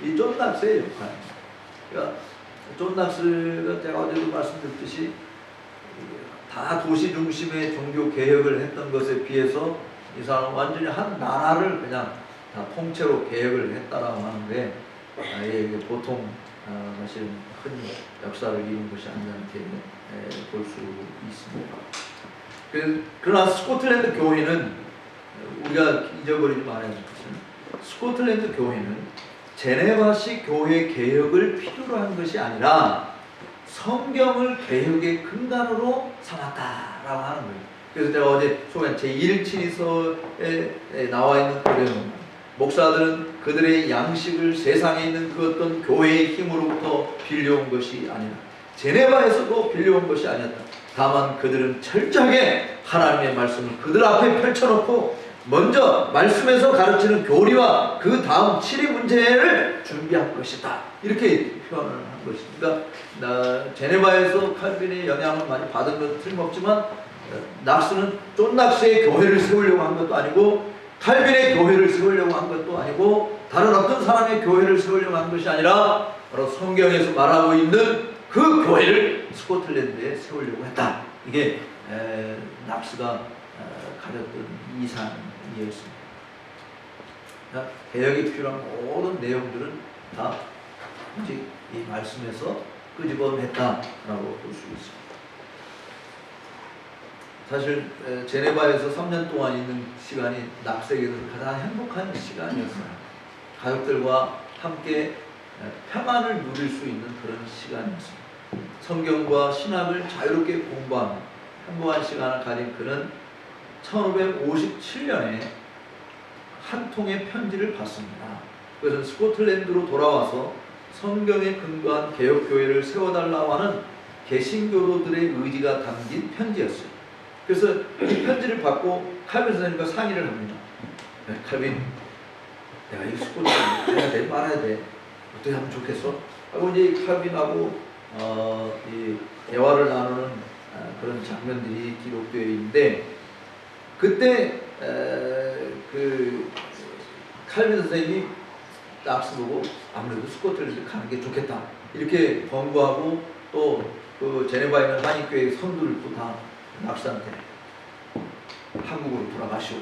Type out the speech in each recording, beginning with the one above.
이 존 낙스의 역할. 그러니까 존 낙스가 제가 어제도 말씀드렸듯이 다 도시 중심의 종교 개혁을 했던 것에 비해서 이 사람은 완전히 한 나라를 그냥 다 통째로 개혁을 했다라고 하는데 이게 보통 사실 큰 역사를 이룬 것이 아니라 이렇게 볼 수 있습니다. 그러나 스코틀랜드 교회는 우리가 잊어버리지 말아야 할 것은 스코틀랜드 교회는 제네바식 교회 개혁을 필요로 한 것이 아니라 성경을 개혁의 근간으로 삼았다라고 하는 거예요. 그래서 제가 어제 소개한 제1친서에 나와 있는 그런 목사들은 그들의 양식을 세상에 있는 그 어떤 교회의 힘으로부터 빌려온 것이 아니라 제네바에서도 빌려온 것이 아니었다. 다만 그들은 철저하게 하나님의 말씀을 그들 앞에 펼쳐놓고 먼저 말씀에서 가르치는 교리와 그 다음 치리 문제를 준비한 것이다. 이렇게 표현을 한 것입니다. 제네바에서 칼빈의 영향을 많이 받은 건 틀림없지만 낙스는 존 낙스의 교회를 세우려고 한 것도 아니고 칼빈의 교회를 세우려고 한 것도 아니고 다른 어떤 사람의 교회를 세우려고 한 것이 아니라 바로 성경에서 말하고 있는 그 교회를 스코틀랜드에 세우려고 했다. 이게 낙스가 가졌던 이상이었습니다. 개혁이 필요한 모든 내용들은 다 이 말씀에서 끄집어냈다라고 볼 수 있습니다. 사실 제네바에서 3년 동안 있는 시간이 낙스에게서 가장 행복한 시간이었어요. 가족들과 함께 평안을 누릴 수 있는 그런 시간이었습니다. 성경과 신학을 자유롭게 공부하는 행복한 시간을 가진 그는 1557년에 한 통의 편지를 받습니다. 그것은 스코틀랜드로 돌아와서 성경에 근거한 개혁교회를 세워달라고 하는 개신교도들의 의지가 담긴 편지였어요. 그래서 이 편지를 받고 칼빈 선생님과 상의를 합니다. 칼빈, 내가 이 스코틀랜드 해야 돼? 말아야 돼? 어떻게 하면 좋겠어? 하고 이제 칼빈하고 이 대화를 나누는 그런 장면들이 기록되어 있는데 그때 그 칼빈 선생님이 낙스 보고 아무래도 스코틀랜드 가는 게 좋겠다 이렇게 권고하고 또 그 제네바에 있는 한인교회 성도들도 다 낙스한테 한국으로 돌아가시고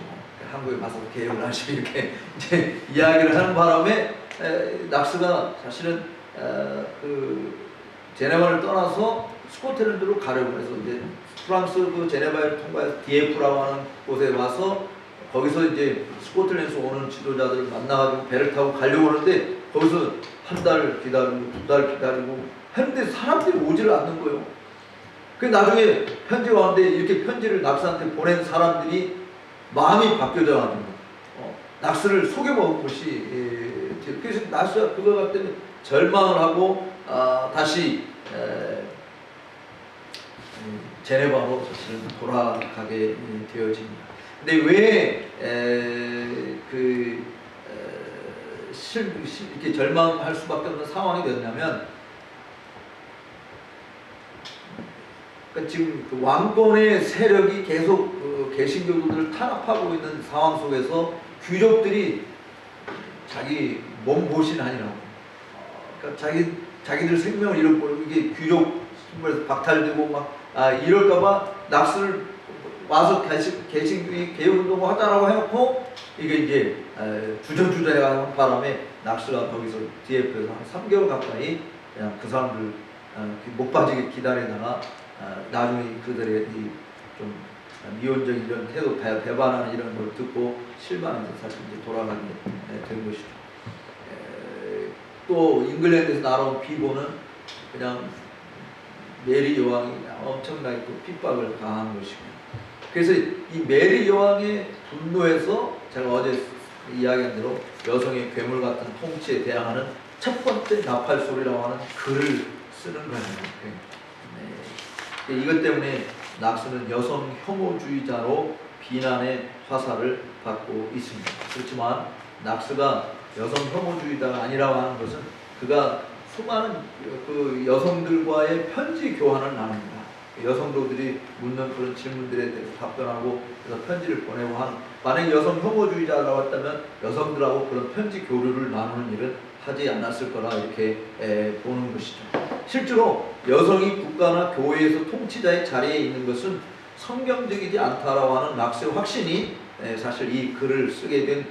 한국에 가서 개혁을 하시고 이렇게 이제 이야기를 하는 바람에 낙스가 사실은 그 제네바를 떠나서 스코틀랜드로 가려고 해서 이제 프랑스 그 제네바를 통과해서 디에프라고 하는 곳에 와서 거기서 이제 스코틀랜드에서 오는 지도자들을 만나가지고 배를 타고 가려고 하는데 거기서 한 달 기다리고 2달 기다리고 했는데 사람들이 오지를 않는 거예요. 그 나중에 편지가 왔는데 이렇게 편지를 낙스한테 보낸 사람들이 마음이 바뀌어져가지고 낙스를 속여먹은 것이 그래서 낙스가 그거 같을 때는 절망을 하고 다시 제네바로 사실은 돌아가게 되어집니다. 근데 왜 이렇게 절망할 수밖에 없는 상황이 되었냐면 그러니까 지금 그 왕권의 세력이 계속 그 개신교도들을 탄압하고 있는 상황 속에서 귀족들이 자기 몸보신 아니라고 그러니까 자기들 생명을 잃어버리고 이게 귀족 신분에서 박탈되고 막 이럴까봐 낙스를 와서 개신교의 개혁운동을 하자라고 해놓고 이게 이제 주저주저해가는 바람에 낙스가 거기서 DF에서 한 3개월 가까이 그냥 그 사람들 못 빠지게 기다리다가 나중에 그들의 좀 미온적인 이런 태도 배반하는 이런 걸 듣고 실망해서 사실 이제 돌아가게 된 것이죠. 또 잉글랜드에서 날아온 비보는 그냥 메리 여왕이 엄청나게 또 핍박을 가한 것이고 그래서 이 메리 여왕의 분노에서 제가 어제 이야기한 대로 여성의 괴물 같은 통치에 대항하는 첫 번째 나팔소리라고 하는 글을 쓰는 거예요. 네. 이것 때문에 낙스는 여성 혐오주의자로 비난의 화살을 받고 있습니다. 그렇지만 낙스가 여성 혐오주의자가 아니라고 하는 것은 그가 수많은 그 여성들과의 편지 교환을 나눕니다. 여성도들이 묻는 그런 질문들에 대해서 답변하고 그래서 편지를 보내고 만약에 여성 혐오주의자라고 했다면 여성들하고 그런 편지 교류를 나누는 일은 하지 않았을 거라 이렇게 보는 것이죠. 실제로 여성이 국가나 교회에서 통치자의 자리에 있는 것은 성경적이지 않다라고 하는 락스의 확신이 사실 이 글을 쓰게 된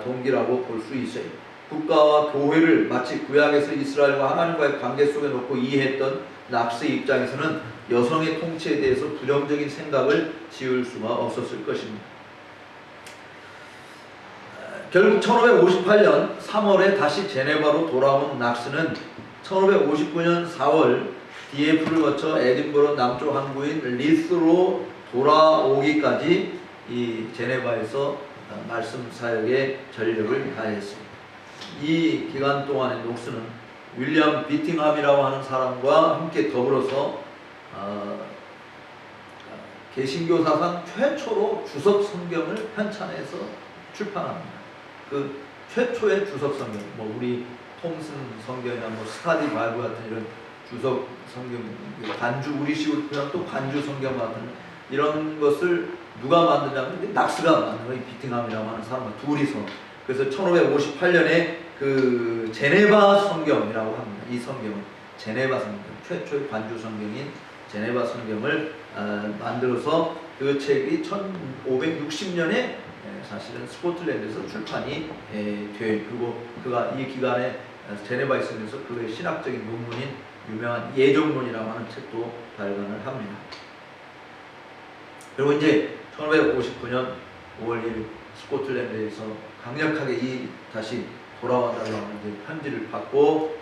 동기라고 볼 수 있어요. 국가와 교회를 마치 구약에서 이스라엘과 하나님과의 관계 속에 놓고 이해했던 락스의 입장에서는 여성의 통치에 대해서 부정적인 생각을 지을 수가 없었을 것입니다. 결국 1558년 3월에 다시 제네바로 돌아온 락스는 1559년 4월 DF를 거쳐 에딘버러 남쪽 항구인 리스로 돌아오기까지 이 제네바에서 말씀 사역에 전력을 다했습니다. 이 기간 동안에 녹스는 윌리엄 비팅함이라고 하는 사람과 함께 더불어서 개신교 사상 최초로 주석 성경을 편찬해서 출판합니다. 그 최초의 주석 성경, 뭐 우리 톰슨 성경이나 뭐 스타디 바이블 같은 이런 주석 성경, 간주 우리식으로 표현 또 간주 성경 같은 이런 것을 누가 만드냐면 낙스가 만든 거예요. 비팅함이라고 하는 사람과 둘이서. 그래서 1558년에 그 제네바 성경이라고 합니다. 이 성경은 제네바 성경, 최초의 간주 성경인 제네바 성경을 만들어서 그 책이 1560년에 사실은 스코틀랜드에서 출판이 돼. 그리고 그가 이 기간에 제네바에 있으면서 그의 신학적인 논문인 유명한 예정론이라고 하는 책도 발간을 합니다. 그리고 이제 1559년 5월 1일 스코틀랜드에서 강력하게 다시 돌아와달라고 하는 편지를 받고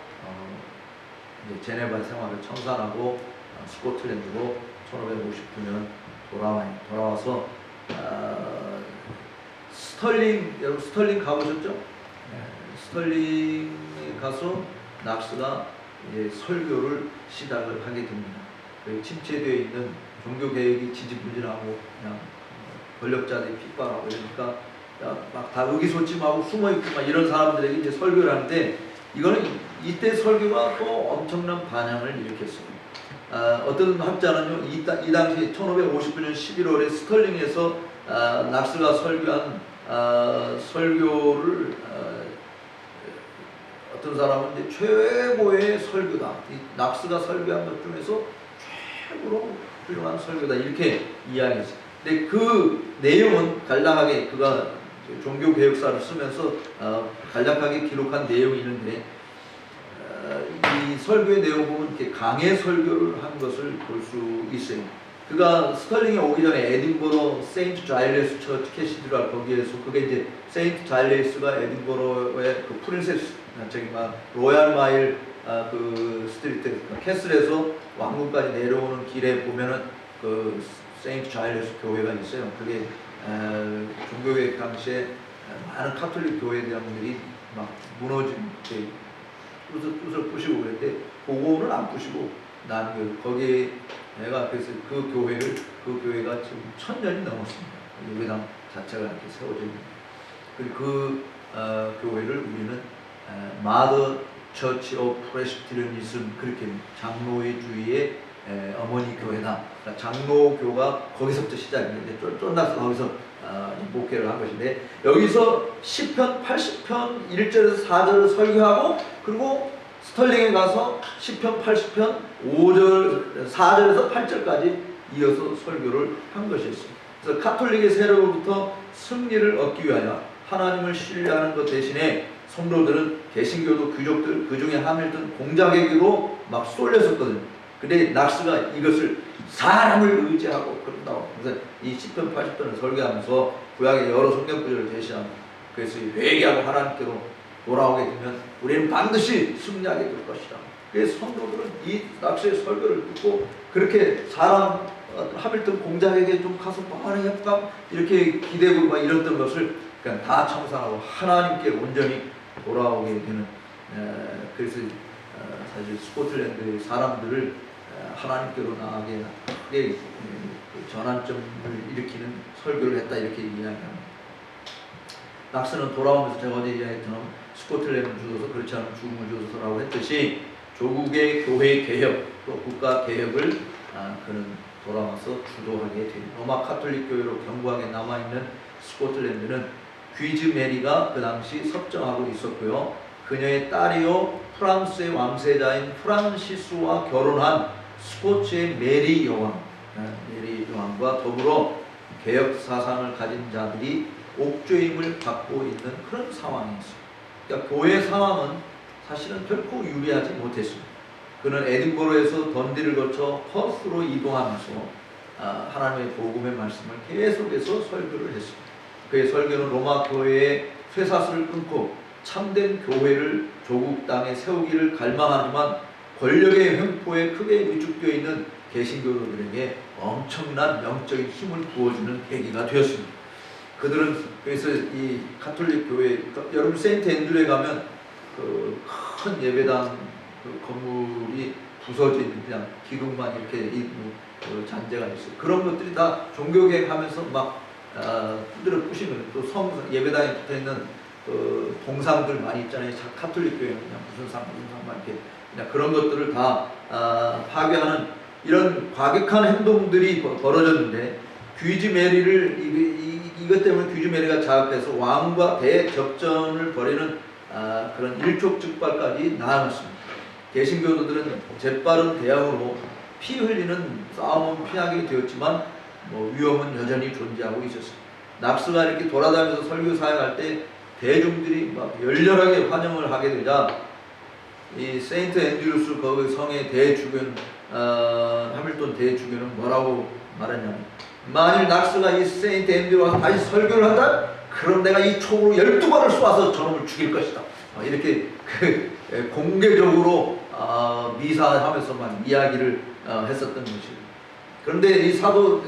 이제 제네바 생활을 청산하고 스코틀랜드로 1559년 돌아와서 여러분 스털링 가보셨죠? 스털링에 가서 낙스가 이제 설교를 시작을 하게 됩니다. 침체되어 있는 종교 개혁이 지지부진하고 그냥 권력자들이 핍박하고 이러니까 막 다 의기소침하고 숨어있고 막 이런 사람들에게 이제 설교를 하는데 이거는 이때 설교가 또 엄청난 반향을 일으켰어요. 어떤 학자는요, 이 당시 1559년 11월에 스털링에서 낙스가 설교한 설교를 어떤 사람은 이제 최고의 설교다. 이 낙스가 설교한 것 중에서 최고로 훌륭한 설교다. 이렇게 이야기했어요. 근데 그 내용은 간략하게 그가 종교개혁사를 쓰면서 간략하게 기록한 내용이 있는데 이 설교의 내용 보면 이렇게 강의 설교를 한 것을 볼 수 있어요. 그가 스털링에 오기 전에 에딘버러 세인트 자일레스 처치 캐시드랄 거기에서 그게 이제 세인트 자일레스가 에딘버러의 그 프린세스 로얄 마일 그 스트리트 캐슬에서 왕궁까지 내려오는 길에 보면은 그 세인트 자일레스 교회가 있어요. 그게 종교개혁 당시에 많은 카톨릭 교회들이 막 무너진 뜻을 부시고 그랬는데 그거는 안 부시고 거기에 내가 그래서 그 교회가 지금 1000년이 넘었습니다. 예배당 자체가 이렇게 세워져 있는. 그리고 그 교회를 우리는 마더 처치 오브 프레스비테리아니즘 그렇게 장로의 주의의 어머니 교회다. 그러니까 장로교가 거기서부터 시작인데 쫀나서 거기서 목회를 한 것인데 여기서 10편, 80편, 1절에서 4절을 설교하고 그리고 스털링에 가서 10편, 80편, 5절, 4절에서 8절까지 이어서 설교를 한 것이었습니다. 그래서 카톨릭의 세력으로부터 승리를 얻기 위하여 하나님을 신뢰하는 것 대신에 성도들은 개신교도 귀족들 그 중에 하밀턴 공자계기로 막 쏠렸었거든요. 근데 낙스가 이것을 사람을 의지하고 그런다고. 그래서 이 10편, 80편을 설교하면서 구약의 여러 성경 구절을 제시하고 그래서 회개하고 하나님께로 돌아오게 되면 우리는 반드시 승리하게 될 것이다. 그래서 성도들은 이 낙스의 설교를 듣고 그렇게 사람 하밀턴 공자에게 좀 가서 말을 해볼까 이렇게 기대고 막 이랬던 것을 그냥 다 청산하고 하나님께 온전히 돌아오게 되는 그래서 사실 스코틀랜드의 사람들을 하나님께로 나아가게 크게 전환점을 일으키는 설교를 했다 이렇게 이야기합니다. 낙스는 돌아오면서 제가 어제 이야기했던 스코틀랜드 주소서 그렇지 않은 중무 주소서라고 했듯이 조국의 교회 개혁 또 국가 개혁을 그는 돌아와서 주도하게 됩니다. 로마 카톨릭 교회로 견고하게 남아있는 스코틀랜드는 귀즈 메리가 그 당시 섭정하고 있었고요. 그녀의 딸이요 프랑스의 왕세자인 프란시스와 결혼한 스코츠의 메리 여왕과 더불어 개혁 사상을 가진 자들이 옥죄임을 받고 있는 그런 상황이었습니다. 그러니까 교회 상황은 사실은 결코 유리하지 못했습니다. 그는 에딘버러에서 던디를 거쳐 퍼스로 이동하면서 하나님의 복음의 말씀을 계속해서 설교를 했습니다. 그의 설교는 로마 교회의 쇠사슬을 끊고 참된 교회를 조국 땅에 세우기를 갈망하지만 권력의 횡포에 크게 위축되어 있는 개신교도들에게 엄청난 영적인 힘을 부어주는 계기가 되었습니다. 그들은 그래서 이 가톨릭 교회, 여러분 세인트 앤드류에 가면 그 큰 예배당 그 건물이 부서진 그냥 기둥만 이렇게 있는 그 잔재가 있어요. 그런 것들이 다 종교개혁하면서 막 흔들어 부신 거예요. 또 예배당에 붙어 있는 그 동상들 많이 있잖아요. 가톨릭 교회는 그냥 무슨 상 이렇게 그냥 그런 것들을 다 파괴하는 이런 과격한 행동들이 벌어졌는데 귀지 메리를 이것 때문에 귀지 메리가 자극해서 왕과 대적전을 벌이는 그런 일촉즉발까지 나아갔습니다. 개신교도들은 재빠른 대항으로 피 흘리는 싸움은 피하게 되었지만 위험은 여전히 존재하고 있었습니다. 낙스가 이렇게 돌아다니면서 설교 사역할 때 대중들이 막 열렬하게 환영을 하게 되자 이 세인트 앤드루스 거기 성의 대주교는 하밀턴 대주교는 뭐라고 말했냐면 만일 낙스가 이 세인트 앤드루 와서 다시 설교를 한다? 그럼 내가 이 총으로 12발을 쏘아서 저놈을 죽일 것이다. 이렇게 공개적으로 미사하면서만 이야기를 했었던 것입니다. 그런데 이 사도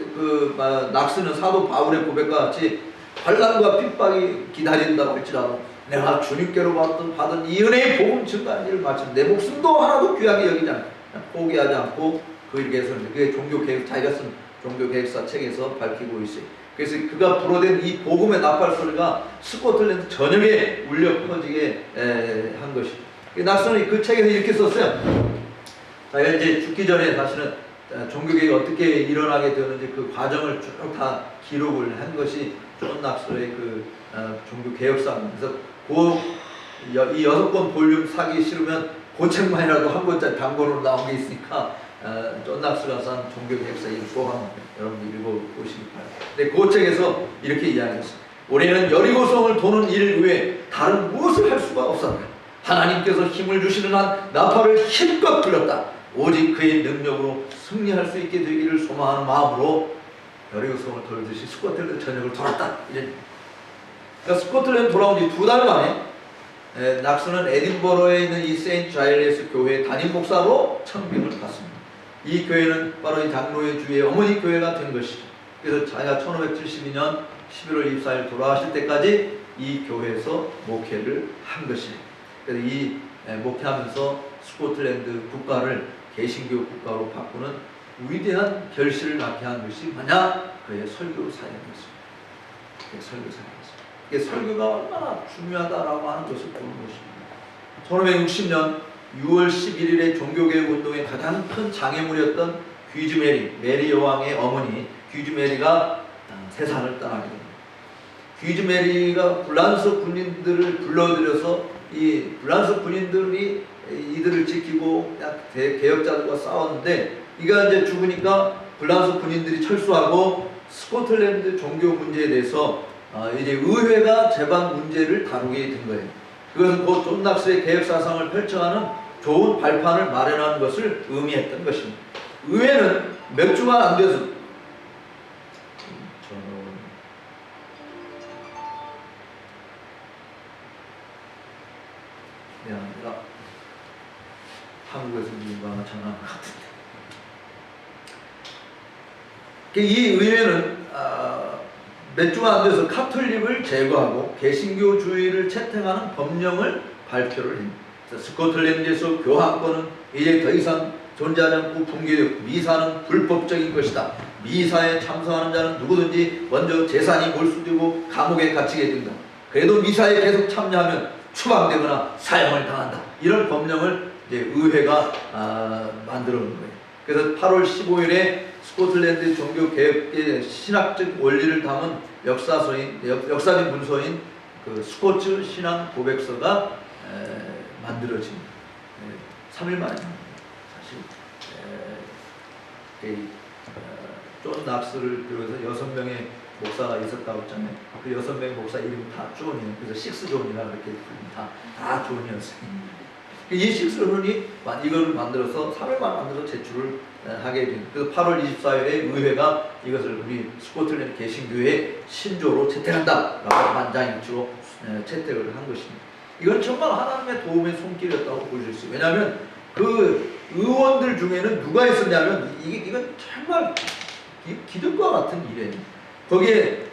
낙스는 사도 바울의 고백과 같이 환난과 핍박이 기다린다고 할지라도 내가 주님께로 받은 이 은혜의 복음 증거하는 일을 마치면 내 목숨도 하나도 귀하게 여기지 않고 포기하지 않고 그 일에 대해서는 그게 종교개혁 자기가 쓴 종교개혁사 책에서 밝히고 있어요. 그래서 그가 불어댄 이 복음의 나팔 소리가 스코틀랜드 전역에 울려 퍼지게 한 것이죠. 낙스는 그 책에서 이렇게 썼어요. 자기가 이제 죽기 전에 사실은 종교개혁이 어떻게 일어나게 되었는지 그 과정을 쭉 다 기록을 한 것이 존 낙스의 그 종교개혁사입니다. 그래서 이 6권 볼륨 사기 싫으면 그 책만이라도 한 권짜리 단권으로 나온 게 있으니까 존 낙스가 쓴 종교개혁사 이 소강 여러분 읽어보시기 바랍니다. 근데 그 책에서 이렇게 이야기했어요. 우리는 여리고성을 도는 일 외에 다른 무엇을 할 수가 없었다. 하나님께서 힘을 주시는 한 나팔을 힘껏 불렀다. 오직 그의 능력으로 승리할 수 있게 되기를 소망하는 마음으로 여리고성을 돌듯이 스코틀랜드 전역을 돌았다. 그러니까 스코틀랜드 돌아온 지 2달 만에 낙스는 에딘버러에 있는 이 세인트 자일리스 교회의 담임 목사로 청빙을 받습니다. 이 교회는 바로 이 장로의 주의 어머니 교회가 된 것이죠. 그래서 자기가 1572년 11월 24일 돌아가실 때까지 이 교회에서 목회를 한 것입니다. 그래서 이 목회하면서 스코틀랜드 국가를 개신교 국가로 바꾸는 위대한 결실을 낳게 한 것이 뭐냐? 그의 설교 사역이었습니다. 그의 설교 사역이었습니다. 그의 설교가 얼마나 중요하다라고 하는 것을 보는 것입니다. 1560년 6월 11일의 종교개혁 운동의 가장 큰 장애물이었던 귀지 메리 여왕의 어머니 귀지 메리가 세상을 떠나게 됩니다. 귀지 메리가 불란서 군인들을 불러들여서 이 불란서 군인들이 이들을 지키고 개혁자들과 싸웠는데 이가 이제 죽으니까 불란서 군인들이 철수하고 스코틀랜드 종교 문제에 대해서 이제 의회가 제방 문제를 다루게 된 거예요. 그것은 곧 존 낙스의 개혁 사상을 펼쳐가는 좋은 발판을 마련하는 것을 의미했던 것입니다. 의회는 몇 주가 안 돼서 내가 한국에서 민주당과 전화한 것 같은데 이 의회는 몇 주가 안 돼서 카톨릭을 제거하고 개신교주의를 채택하는 법령을 발표를 합니다. 스코틀랜드에서 교황권은 이제 더 이상 존재하지 않고 붕괴되고 미사는 불법적인 것이다. 미사에 참석하는 자는 누구든지 먼저 재산이 몰수되고 감옥에 갇히게 된다. 그래도 미사에 계속 참여하면 추방되거나 사형을 당한다. 이런 법령을 이제 의회가 만들어 놓은 거예요. 그래서 8월 15일에 스코틀랜드 종교개혁의 신학적 원리를 담은 역사적인 문서인 그 스코츠 신앙 고백서가 만들어진 3일 만에 사실 존 낙스를 비롯해서 6명의 목사가 있었다고 했잖아요. 그 6명의 목사 이름 다 존이에요. 그래서 식스존이라 그렇게 부릅니다. 다 존이었어요. 이 식스존이 이걸 만들어서 3일만 만들어서 제출을 하게 된. 그래서 8월 24일에 의회가 이것을 우리 스코틀랜드 개신교회 신조로 채택한다라고 만장일치로 채택을 한 것입니다. 이건 정말 하나님의 도움의 손길이었다고 볼 수 있어요. 왜냐하면 그 의원들 중에는 누가 있었냐면 이건 정말 기득과 같은 일이에요. 거기에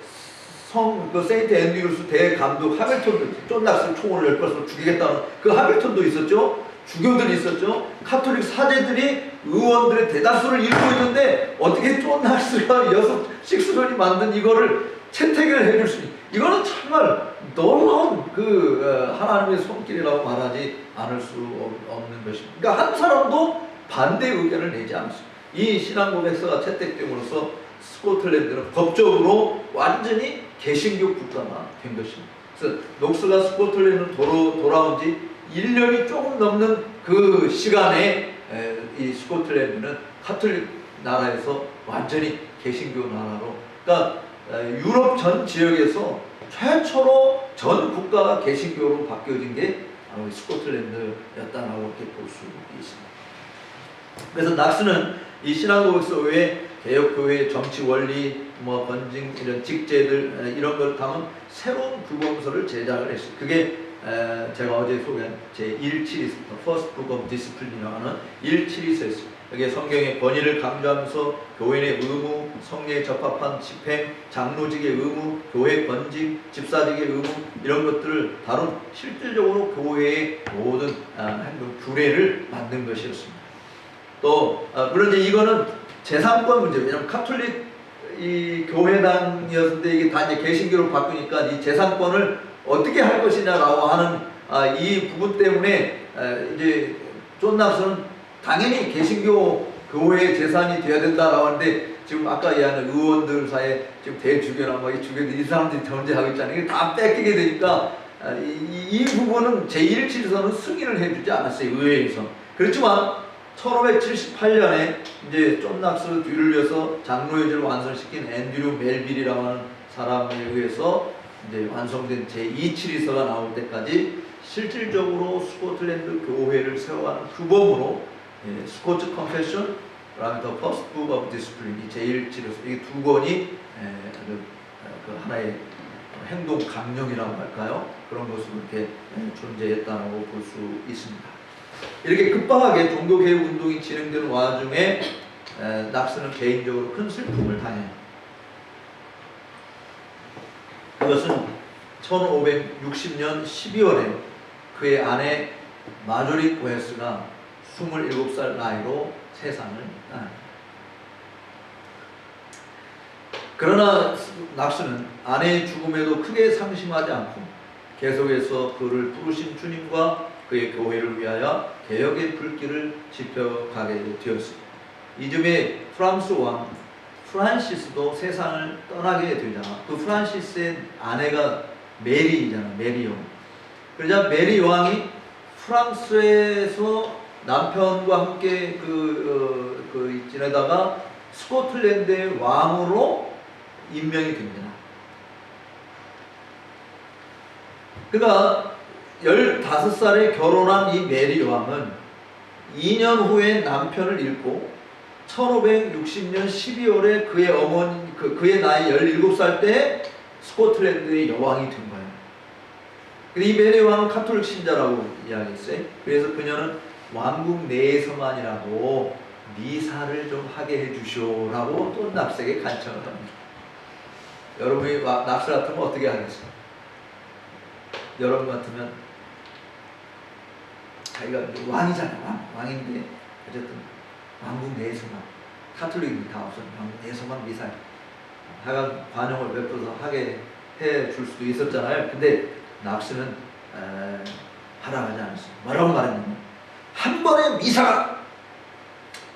그 세인트 앤드류스 대감독 하밀턴도 존 낙스 총을 10발로 죽이겠다는 그 하밀턴도 있었죠. 주교들이 있었죠. 카톨릭 사제들이 의원들의 대다수를 이루고 있는데 어떻게 존 낙스가 식스존이 만든 이거를 채택을 해줄 수 있는, 이거는 정말 놀라운 하나님의 손길이라고 말하지 않을 수 없는 것입니다. 그러니까 한 사람도 반대 의견을 내지 않습니다. 이 신앙 고백서가 채택됨으로써 스코틀랜드는 법적으로 완전히 개신교 국가가 된 것입니다. 그래서 녹스가 스코틀랜드로 돌아온 지 1년이 조금 넘는 그 시간에 이 스코틀랜드는 카톨릭 나라에서 완전히 개신교 나라로, 그러니까 유럽 전 지역에서 최초로 전 국가가 개신교로 바뀌어진 게 바로 스코틀랜드였다라고 이렇게 볼 수 있습니다. 그래서 낙스는 이 신앙고백서 외에 개혁교회 정치 원리, 번징 이런 직제들 이런 걸 담은 새로운 부검서를 제작을 했어요. 그게 제가 어제 소개한 제 172, First Book of Discipline이라고 하는 172서였어요. 여기에 성경의 권위를 강조하면서 교인의 의무, 성례에 적합한 집행, 장로직의 의무, 교회 권직, 집사직의 의무 이런 것들을 다룬 실질적으로 교회의 모든 행동 규례를 만든 것이었습니다. 또 물론 이제 이거는 재산권 문제, 왜냐하면 카톨릭 이 교회당이었는데 이게 다 이제 개신교로 바꾸니까 이 재산권을 어떻게 할 것이냐라고 하는 이 부분 때문에 이제 존 낙스는 당연히 개신교 교회의 재산이 돼야 된다라고 하는데, 지금 아까 얘기하는 의원들 사이에 지금 대주교나 이 주교들 이 사람들이 존재하고 있잖아요. 이게 다 뺏기게 되니까 이 부분은 제1질서는 승인을 해주지 않았어요, 의회에서. 그렇지만 1578년에 이제 존 낙스 뒤를 이어서 장로회제를 완성시킨 앤드류 멜빌이라고 하는 사람에 의해서 이제 완성된 제2칠의서가 나올 때까지 실질적으로 스코틀랜드 교회를 세워가는 규범으로 스코츠 컨페션, 그다음에 더 퍼스트 북 오브 디스플린, 제1칠의서, 이 두 권이 그 하나의 행동 강령이라고 할까요? 그런 것으로 이렇게 존재했다고 볼 수 있습니다. 이렇게 급박하게 종교개혁 운동이 진행되는 와중에 낙스는 개인적으로 큰 슬픔을 당해요. 그것은 1560년 12월에 그의 아내 마조리 고에스가 27살 나이로 세상을 떠납니다. 그러나 낙스는 아내의 죽음에도 크게 상심하지 않고 계속해서 그를 부르신 주님과 그의 교회를 위하여 개혁의 불길을 지펴가게 되었습니다. 이듬해 프랑스 왕 프란시스도 세상을 떠나게 되잖아. 그 프란시스의 아내가 메리잖아, 메리 왕. 그러자 메리 왕이 프랑스에서 남편과 함께 지내다가 스코틀랜드의 왕으로 임명이 됩니다. 그러니까 15살에 결혼한 이 메리 왕은 2년 후에 남편을 잃고 1560년 12월에 그의 어머니, 그의 나이 17살 때 스코틀랜드의 여왕이 된 거예요. 근데 이 메리 왕은 카톨릭 신자라고 이야기했어요. 그래서 그녀는 왕국 내에서만이라도 미사를 좀 하게 해주시오라고 또 낙스에게 간청을 합니다. 여러분이 낙스 같으면 어떻게 하겠어요? 여러분 같으면 자기가 왕이잖아요. 왕인데 어쨌든 왕국 내에서만, 카톨릭이 다 없어요. 왕국 내에서만 미사 하여간 관용을 베풀어서 하게 해줄 수도 있었잖아요. 근데 낙스는 하라하지 않았어요. 뭐라고 말했냐면, 한 번의 미사가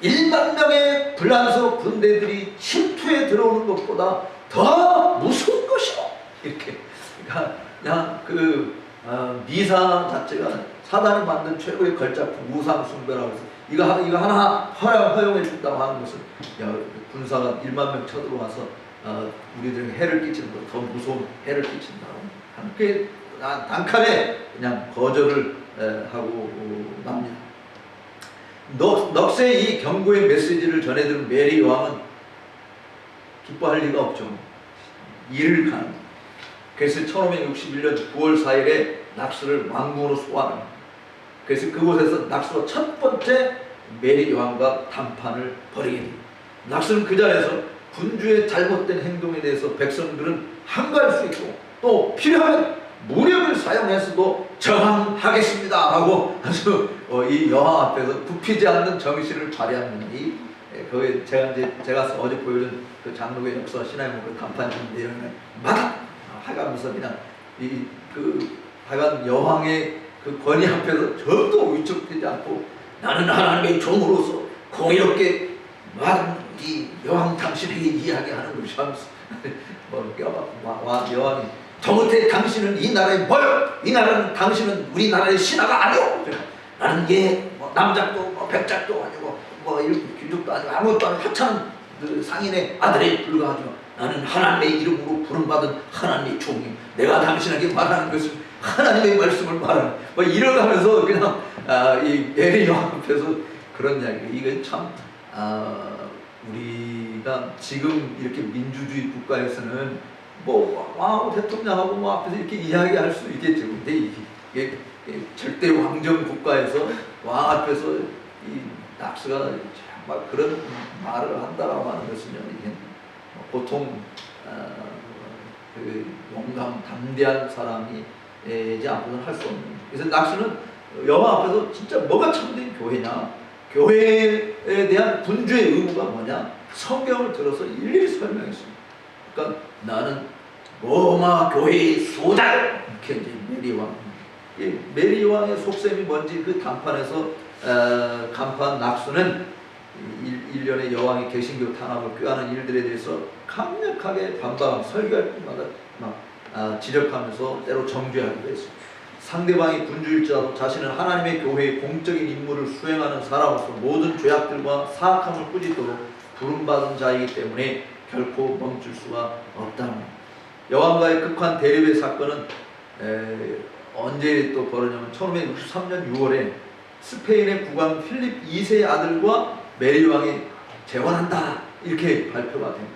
1만 명의 불란서 군대들이 침투해 들어오는 것보다 더 무서운 것이오. 이렇게. 그러니까 그냥 미사 자체가 사단이 만든 최고의 걸작품 우상 숭배라고 해서 이거 하나 허용해 준다고 하는 것은 군사가 1만 명 쳐들어와서 우리들에게 해를 끼치는 더 무서운 해를 끼친다고 함께 단칼에 그냥 거절을 하고 납니다. 넉세의 이 경고의 메시지를 전해들은 메리 왕은 기뻐할 리가 없죠. 이를 간. 그래서 1561년 9월 4일에 낙수를 왕궁으로 소환합니다. 그래서 그곳에서 낙수가 첫 번째 메리 왕과談판을 벌이게 됩니다. 낙수는 그 자리에서 군주의 잘못된 행동에 대해서 백성들은 항거할 수 있고 또 필요하면 무력을 사용해서도 저항하겠습니다 하고 아주 이 여왕 앞에서 굽히지 않는 정신을 발휘하는 그 제가 어제 보여준 그 장로의 역사 신화의 그 간판 내용을 막 하가면서 그냥 하여간 여왕의 그 권위 앞에서 전도 위축되지 않고 나는 하나님의 종으로서 공의롭게 이 여왕 당신에게 이야기하는 것이 하면서 여왕이 더못해 당신은 이 나라의 이 나라는 당신은 우리나라의 신하가 아니오. 나는 남작도 백작도 아니고 귀족도 아니고 아무것도 아니고 하찮은 그 상인의 아들에 불과하지만 나는 하나님의 이름으로 부름받은 하나님의 종이 내가 당신에게 말하는 것은 하나님의 말씀을 말하는 이러면서 그냥 이 메리 여왕 앞에서 그런 이야기. 이건 참 우리가 지금 이렇게 민주주의 국가에서는 왕하고 대통령하고 앞에서 이렇게 이야기할 수 있겠죠. 근데 이게 절대 왕정 국가에서 왕 앞에서 이 낙수가 정말 그런 말을 한다라고 하는 것은요, 이게 보통 그 용감 담대한 사람이 이제 앞에서 할 수 없는. 그래서 낙수는 여왕 앞에서 진짜 뭐가 참된 교회냐, 교회에 대한 군주의 의무가 뭐냐, 성경을 들어서 일일이 설명했습니다. 그러니까 나는 로마 교회의 수호자 이렇게 이제 메리 왕. 메리 왕의 속셈이 뭔지 그談판에서 간판 낙수는 일련의 여왕의 개신교 탄압을 꾀하는 일들에 대해서 강력하게 반박하고 설교할 때마다 막 지적하면서 때로 정죄하기도 했습니다. 상대방이 군주일지라도 자신은 하나님의 교회의 공적인 임무를 수행하는 사람으로서 모든 죄악들과 사악함을 꾸짖도록 부름받은 자이기 때문에 결코 멈출 수가 없다. 여왕과의 극한 대립의 사건은 언제 또 벌어졌냐면 1563년 6월에 스페인의 국왕 필립 2세의 아들과 메리 왕이 재혼한다 이렇게 발표가 됩니다.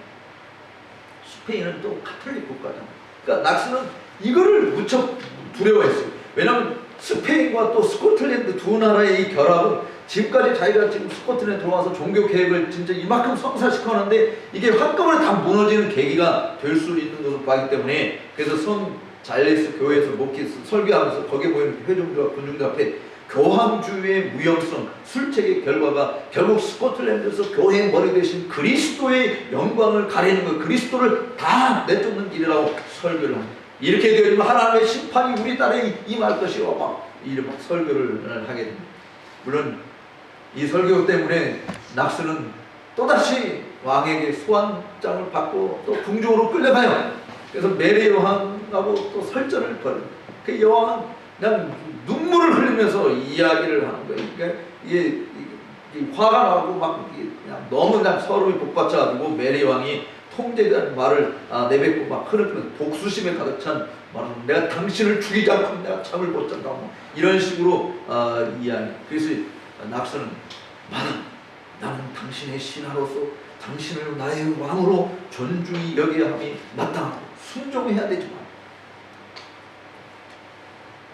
스페인은 또 가톨릭 국가잖아요. 그러니까 낙수는 이거를 무척 두려워했어요. 왜냐하면 스페인과 또 스코틀랜드 두 나라의 이 결합은 지금까지 자기가 지금 스코틀랜드 들어와서 종교 계획을 진짜 이만큼 성사시켜놨는데 이게 한꺼번에 다 무너지는 계기가 될 수 있는 것으로 봤기 때문에 그래서 성 잘레스 교회에서 목회 설교하면서 거기에 모이는 회중들과 군중들 앞에 교황주의 무용성, 술책의 결과가 결국 스코틀랜드에서 교회의 머리 대신 그리스도의 영광을 가리는 것, 그리스도를 다 내쫓는 길이라고 설교를 합니다. 이렇게 되면 하나님의 심판이 우리 딸에 임할 것이요 막 이런 설교를 하게 됩니다. 물론 이 설교 때문에 낙수는 또다시 왕에게 소환장을 받고 또 궁중으로 끌려가요. 그래서 메리 여왕하고 또 설전을 벌입니다. 그 여왕은 그냥 눈물을 흘리면서 이야기를 하는 거예요. 그러니까 이게 화가 나고 막 그냥 너무 그냥 서로를 복받쳐가지고 메리 왕이 통제에 대한 말을 내뱉고 막 흐르면서 복수심에 가득 찬 말은 내가 당신을 죽이지 않고 내가 잠을 못 잔다 뭐 이런 식으로 이야기. 그래서 낙수는 나는 당신의 신하로서 당신을 나의 왕으로 존중히 여겨야 함이 마땅하고 순종해야 되지만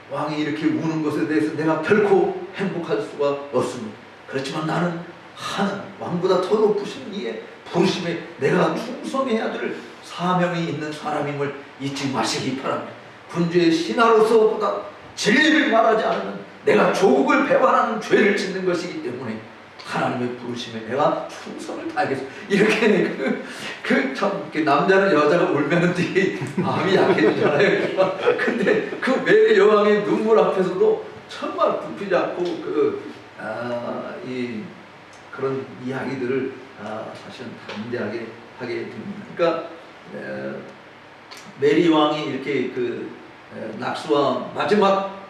왕이 이렇게 우는 것에 대해서 내가 결코 행복할 수가 없습니다. 그렇지만 나는 하는 왕보다 더 높으신 이의 부르심에 내가 충성해야 될 사명이 있는 사람임을 잊지 마시기 바랍니다. 군주의 신하로서보다 진리를 말하지 않으면 내가 조국을 배반하는 죄를 짓는 것이기 때문에 하나님의 부르심에 내가 충성을 다하겠습니다. 이렇게 참 남자는 여자가 울면은 되게 마음이 약해지잖아요. 근데 그 메리 여왕의 눈물 앞에서도 정말 굽히지 않고 그런 이야기들을 사실은 담대하게 하게 됩니다. 그러니까 메리 왕이 이렇게 낙수와 마지막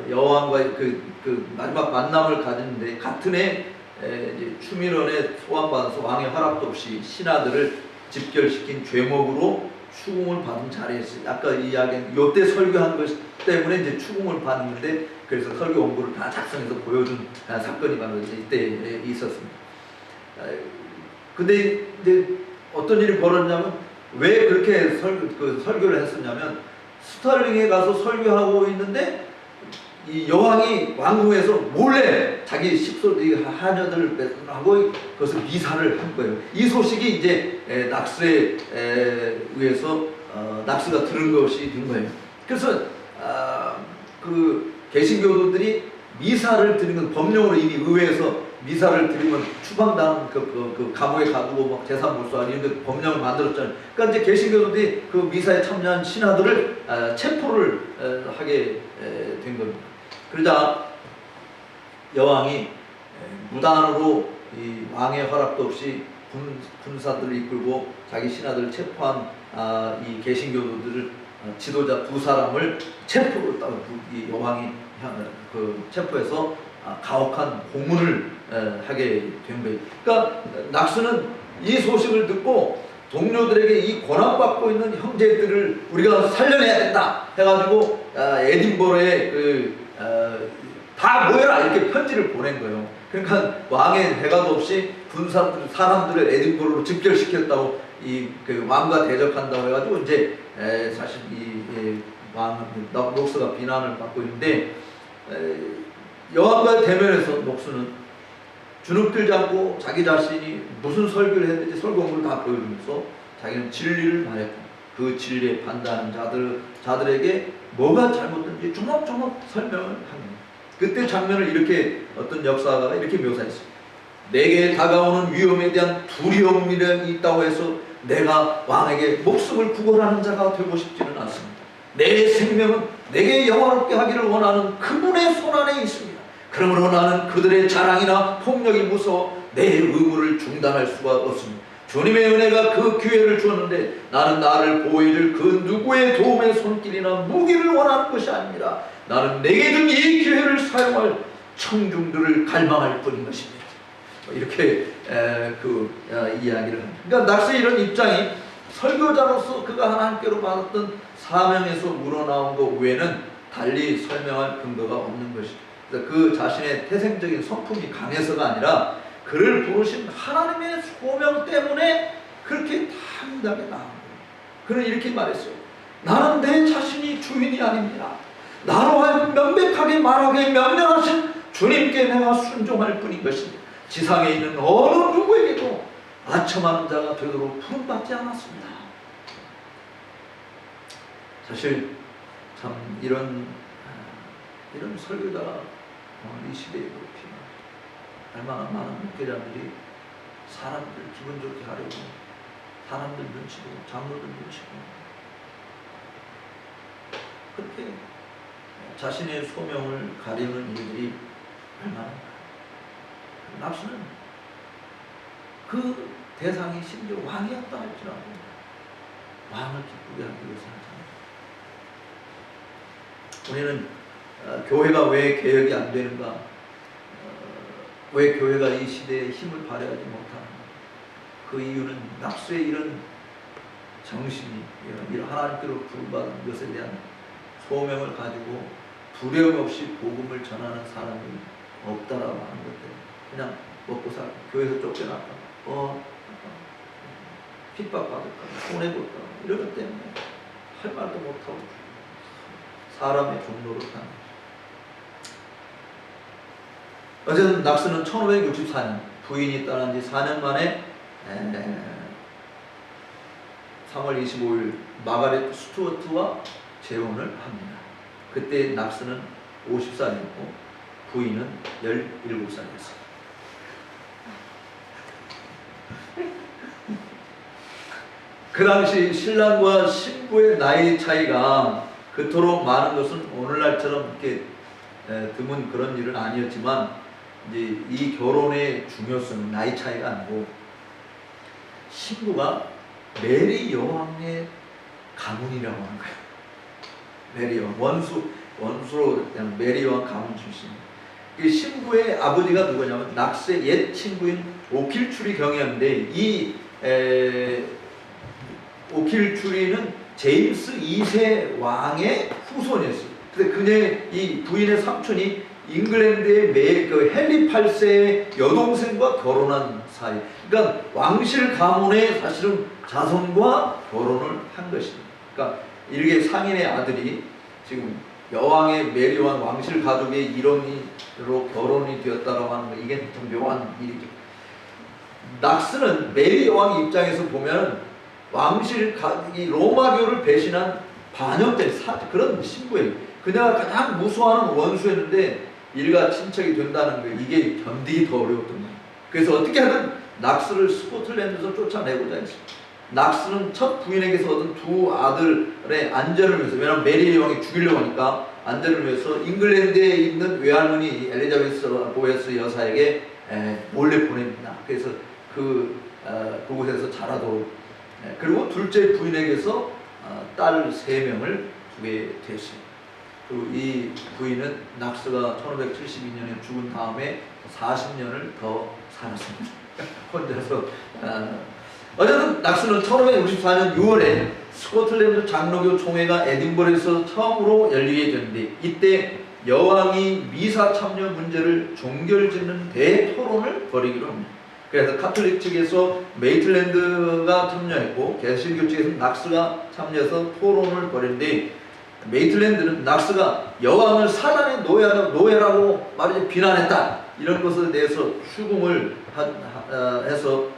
여왕과 그 마지막 만남을 가졌는데 같은 해 이제 추민원에 소환받아서 왕의 허락도 없이 신하들을 집결시킨 죄목으로 추궁을 받은 자리였어요. 아까 이야기한 요때 설교한 것 때문에 이제 추궁을 받는데 그래서 설교 원고를 다 작성해서 보여준 사건이 바로 이때 있었습니다. 근데 이제 어떤 일이 벌어졌냐면 왜 그렇게 설교를 했었냐면 스탈링에 가서 설교하고 있는데 이 여왕이 왕궁에서 몰래 자기 식솔 하녀들을 하고 그것을 미사를 한 거예요. 이 소식이 이제 낙스에 의해서 낙스가 들은 것이 된 거예요. 그래서 그 개신교도들이 미사를 드리는 법령으로 이미 의회에서 미사를 드리면 추방당한 그 감옥에 가두고 막 재산 몰수하는 이런 그 법령을 만들었잖아요. 그러니까 이제 개신교도들이 그 미사에 참여한 신하들을 체포를 하게 된 겁니다. 그러자 여왕이 무단으로 이 왕의 허락도 없이 군사들을 이끌고 자기 신하들을 체포한 이 개신교도들을 지도자 두 사람을 체포를 이 여왕이 체포해서 가혹한 고문을 하게 된 거예요. 그러니까 낙스는 이 소식을 듣고 동료들에게 이 고난받고 있는 형제들을 우리가 살려내야 된다 해가지고 에딘버러에 다 모여라 이렇게 편지를 보낸 거예요. 그러니까 왕의 해가도 없이 사람들을 에딘버러로 집결시켰다고 그 왕과 대적한다고 해가지고 이제 사실 왕 녹스가 비난을 받고 있는데 여왕과의 대면에서 녹스는 주눅들지 않고 자기 자신이 무슨 설교를 했는지 설교문을 다 보여주면서 자기는 진리를 말했고 그 진리에 반대하는 자들에게 뭐가 잘못된지 조목조목 설명을 합니다. 그때 장면을 이렇게 어떤 역사가가 이렇게 묘사했어요. 내게 다가오는 위험에 대한 두려움이 있다고 해서 내가 왕에게 목숨을 구걸하는 자가 되고 싶지는 않습니다. 내 생명은 내게 영화롭게 하기를 원하는 그분의 손안에 있습니다. 그러므로 나는 그들의 자랑이나 폭력이 무서워 내 의무를 중단할 수가 없습니다. 주님의 은혜가 그 기회를 주었는데 나는 나를 보호해줄 그 누구의 도움의 손길이나 무기를 원하는 것이 아닙니다. 나는 내게 준 이 기회를 사용할 청중들을 갈망할 뿐인 것입니다. 이렇게 이야기를 합니다. 그러니까 낙스의 이런 입장이 설교자로서 그가 하나님께로 받았던 사명에서 우러나온 것 외에는 달리 설명할 근거가 없는 것이죠. 그 자신의 태생적인 성품이 강해서가 아니라 그를 부르신 하나님의 소명 때문에 그렇게 당당하게 나온 거예요. 그는 이렇게 말했어요. 나는 내 자신이 주인이 아닙니다. 나로 하여금 명백하게 말하게 명령하신 주님께 내가 순종할 뿐인 것입니다. 지상에 있는 어느 누구에게도 아첨하는 자가 되도록 부름받지 않았습니다. 사실 참 이런 설교자가 이 시대에 필요합니다. 얼마나 많은 목회자들이 사람들 기분 좋게 하려고 사람들 눈치고 장로들 눈치고 그렇게 자신의 소명을 가리는 일들이 얼마나 낙스는 그 대상이 심지어 왕이었다 할지라도 왕을 기쁘게 하기 위해서 하잖아요. 우리는 교회가 왜 개혁이 안 되는가? 왜 교회가 이 시대에 힘을 발휘하지 못하는가? 그 이유는 낙스의 이런 정신이 이런 하나님께로 부름받은 것에 대한 소명을 가지고 두려움 없이 복음을 전하는 사람이 없다라고 하는 것 때문에 그냥 먹고 살고 교회에서 쫓겨날까 핍박받을까 손해볼까 이런 것 때문에 할 말도 못하고 사람의 종로를 타는 거죠. 어쨌든 낙스는 1564년 부인이 떠난 지 4년 만에 3월 25일 마가렛 스튜어트와 재혼을 합니다. 그때 낙스는 50살이었고 부인은 17살이었습니다. 그 당시 신랑과 신부의 나이 차이가 그토록 많은 것은 오늘날처럼 이렇게 드문 그런 일은 아니었지만 이제 이 결혼의 중요성은 나이 차이가 아니고 신부가 메리 여왕의 가문이라고 하는 거예요. 메리 여왕 원수 원수로 그냥 메리 여왕 가문 출신. 이 신부의 아버지가 누구냐면 낙스의 옛 친구인 오킬추리 경이었는데 이 오킬추리는 제임스 2세 왕의 후손이었어요. 근데 그녀의 이 부인의 삼촌이 잉글랜드의 그 헨리 8세의 여동생과 결혼한 사이. 그러니까 왕실 가문의 사실은 자손과 결혼을 한 것입니다. 그러니까 이렇게 상인의 아들이 지금 여왕의 메리 왕 왕실 가족의 일원으로 결혼이 되었다라고 하는 거, 이게 좀 묘한 일이죠. 낙스는 메리 여왕 입장에서 보면 이 로마교를 배신한 반역된 그런 신부예요. 그녀가 가장 무수한 원수였는데 일가 친척이 된다는 거, 이게 견디기 더 어려웠던 거예요. 그래서 어떻게 하든 낙스를 스코틀랜드에서 쫓아내고자 했습니다. 낙스는 첫 부인에게서 얻은 두 아들의 안전을 위해서, 왜냐하면 메리 여왕이 죽이려고 하니까 안전을 위해서 잉글랜드에 있는 외할머니 엘리자베스 보에스 여사에게 몰래 보냅니다. 그래서 그곳에서 자라도록. 그리고 둘째 부인에게서 딸 3명을 두게 됐습니다. 그리고 이 부인은 낙스가 1572년에 죽은 다음에 40년을 더 살았습니다. 혼자서. 어쨌든 낙스는 1564년 6월에 스코틀랜드 장로교 총회가 에딘버러에서 처음으로 열리게 되는데, 이때 여왕이 미사 참여 문제를 종결짓는 대토론을 벌이기로 합니다. 그래서 카톨릭 측에서 메이틀랜드가 참여했고 개신교 측에서 낙스가 참여해서 토론을 벌였는데, 메이틀랜드는 낙스가 여왕을 사단의 노예라고 말이지 비난했다, 이런 것에 대해서 추궁을 해서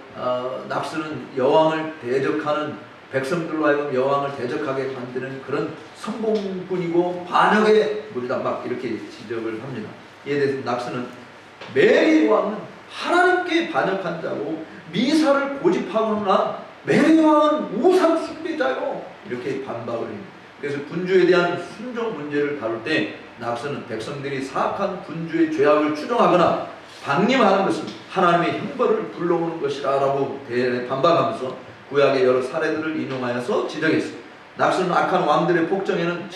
낙스는 여왕을 대적하는, 백성들로 하여금 여왕을 대적하게 만드는 그런 성공군이고 반역의 무리다, 막 이렇게 지적을 합니다. 이에 대해서 낙스는 메리 왕은 하나님께 반역한 자고 미사를 고집하거나 메리 왕은 우상 숭배자요, 이렇게 반박을 합니다. 그래서 군주에 대한 순종 문제를 다룰 때 낙스는 백성들이 사악한 군주의 죄악을 추정하거나 방임하는 것은 하나님의 형벌을 불러오는 것이라 라고 반박하면서 구약의 여러 사례들을 인용하여서 지적했습니다. 낙스는 악한 왕들의 폭정에는